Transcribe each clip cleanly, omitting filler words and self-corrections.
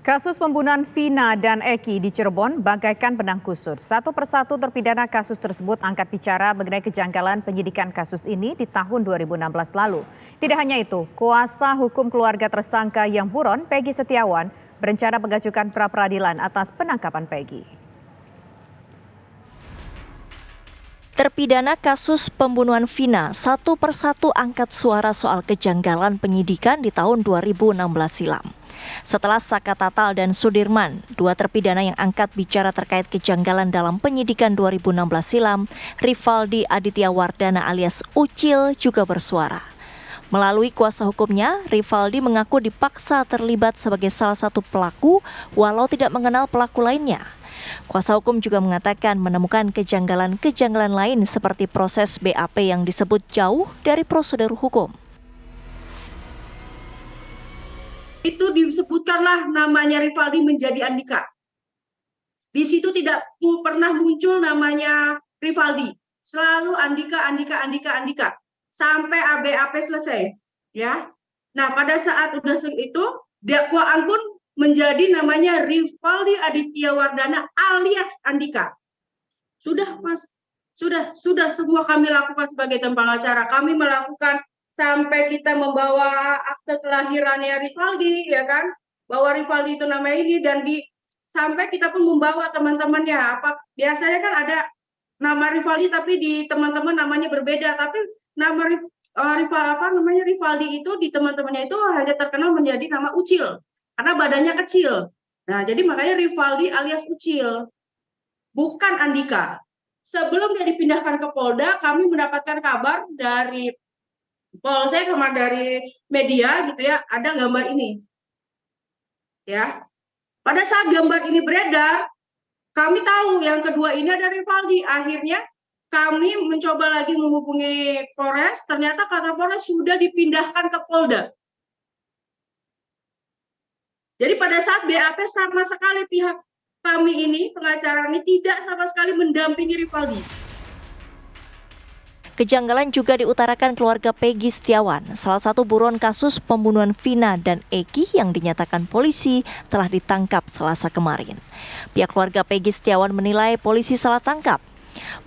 Kasus pembunuhan Vina dan Eki di Cirebon bagaikan benang kusut. Satu persatu terpidana kasus tersebut angkat bicara mengenai kejanggalan penyidikan kasus ini di tahun 2016 lalu. Tidak hanya itu, kuasa hukum keluarga tersangka yang buron, Peggy Setiawan, berencana mengajukan pra-peradilan atas penangkapan Peggy. Terpidana kasus pembunuhan Vina satu persatu angkat suara soal kejanggalan penyidikan di tahun 2016 silam. Setelah Saka Tatal dan Sudirman, dua terpidana yang angkat bicara terkait kejanggalan dalam penyidikan 2016 silam, Rivaldi Aditya Wardana alias Ucil juga bersuara. Melalui kuasa hukumnya, Rivaldi mengaku dipaksa terlibat sebagai salah satu pelaku walau tidak mengenal pelaku lainnya. Kuasa hukum juga mengatakan menemukan kejanggalan-kejanggalan lain seperti proses BAP yang disebut jauh dari prosedur hukum. Itu disebutkanlah namanya Rivaldi menjadi Andika. Di situ tidak pernah muncul namanya Rivaldi. Selalu Andika. Sampai ABAP selesai. Ya. Nah, pada saat udah itu, dakwaan pun menjadi namanya Rivaldi Aditya Wardana alias Andika. Sudah, Mas. Sudah semua kami lakukan sebagai tim pengacara. Kami melakukan sampai kita membawa akte kelahirannya Rivaldi, ya kan? Bahwa Rivaldi itu nama ini dan sampai kita pun membawa teman-temannya. Biasanya kan ada nama Rivaldi tapi di teman-teman namanya berbeda, tapi nama Rivaldi itu di teman-temannya itu hanya terkenal menjadi nama Ucil karena badannya kecil. Nah, jadi makanya Rivaldi alias Ucil. Bukan Andika. Sebelum dia dipindahkan ke Polda, kami mendapatkan kabar dari Polsek sama dari media gitu ya, ada gambar ini. Ya. Pada saat gambar ini beredar, kami tahu yang kedua ini ada Rivaldi. Akhirnya kami mencoba lagi menghubungi Polres, ternyata kata Polres sudah dipindahkan ke Polda. Jadi pada saat BAP sama sekali pihak kami ini, pengacara ini tidak sama sekali mendampingi Rivaldi. Kejanggalan juga diutarakan keluarga Peggy Setiawan, salah satu buron kasus pembunuhan Vina dan Eki yang dinyatakan polisi telah ditangkap Selasa kemarin. Pihak keluarga Peggy Setiawan menilai polisi salah tangkap.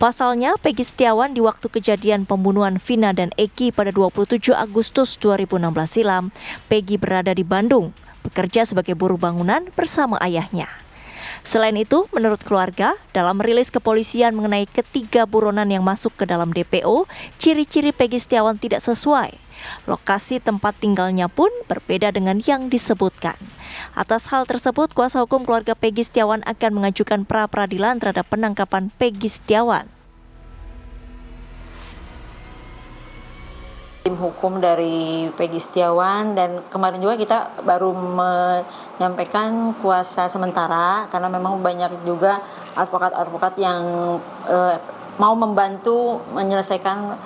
Pasalnya, Peggy Setiawan di waktu kejadian pembunuhan Vina dan Eki pada 27 Agustus 2016 silam, Peggy berada di Bandung, bekerja sebagai buruh bangunan bersama ayahnya. Selain itu, menurut keluarga, dalam rilis kepolisian mengenai ketiga buronan yang masuk ke dalam DPO, ciri-ciri Peggy Setiawan tidak sesuai. Lokasi tempat tinggalnya pun berbeda dengan yang disebutkan. Atas hal tersebut, kuasa hukum keluarga Peggy Setiawan akan mengajukan pra-peradilan terhadap penangkapan Peggy Setiawan. Tim hukum dari Peggy Setiawan dan kemarin juga kita baru menyampaikan kuasa sementara karena memang banyak juga advokat-advokat yang mau membantu menyelesaikan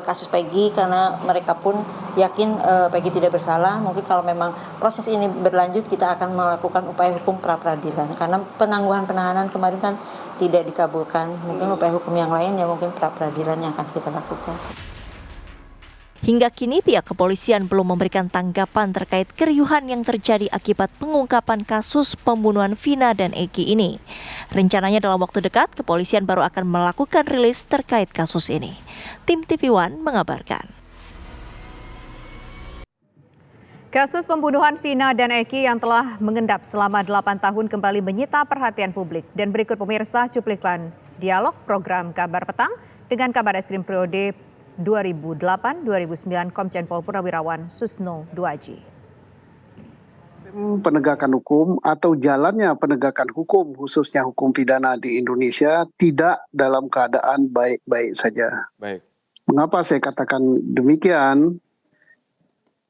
kasus Peggy karena mereka pun yakin Peggy tidak bersalah. Mungkin kalau memang proses ini berlanjut kita akan melakukan upaya hukum pra-peradilan karena penangguhan penahanan kemarin kan tidak dikabulkan. Mungkin upaya hukum yang lain ya mungkin pra-peradilan yang akan kita lakukan. Hingga kini pihak kepolisian belum memberikan tanggapan terkait keriuhan yang terjadi akibat pengungkapan kasus pembunuhan Vina dan Eki ini. Rencananya dalam waktu dekat kepolisian baru akan melakukan rilis terkait kasus ini. Tim TV One mengabarkan. Kasus pembunuhan Vina dan Eki yang telah mengendap selama 8 tahun kembali menyita perhatian publik. Dan berikut pemirsa cuplikan dialog program Kabar Petang dengan Kabar Eskrim periode 2008-2009 Komjen Pol Purnawirawan Susno Duaji. Penegakan hukum atau jalannya penegakan hukum khususnya hukum pidana di Indonesia tidak dalam keadaan baik-baik saja. Baik. Mengapa saya katakan demikian?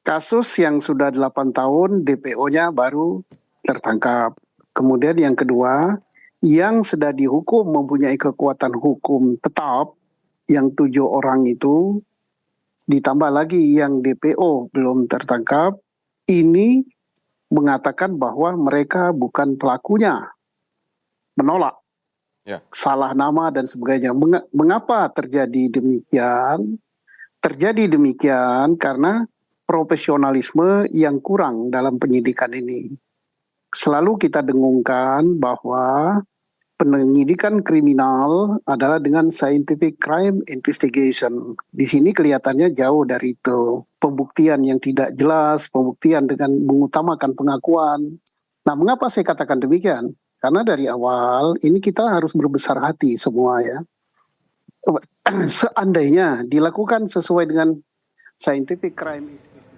Kasus yang sudah 8 tahun DPO-nya baru tertangkap. Kemudian yang kedua, yang sudah dihukum mempunyai kekuatan hukum tetap yang 7 orang itu, ditambah lagi yang DPO belum tertangkap, ini mengatakan bahwa mereka bukan pelakunya, menolak, salah nama dan sebagainya. Mengapa terjadi demikian? Terjadi demikian karena profesionalisme yang kurang dalam penyidikan ini. selalu kita dengungkan bahwa penyidikan kriminal adalah dengan scientific crime investigation. Di sini kelihatannya jauh dari itu. Pembuktian yang tidak jelas, pembuktian dengan mengutamakan pengakuan. Nah, mengapa saya katakan demikian? Karena dari awal ini kita harus berbesar hati semua ya. Seandainya dilakukan sesuai dengan scientific crime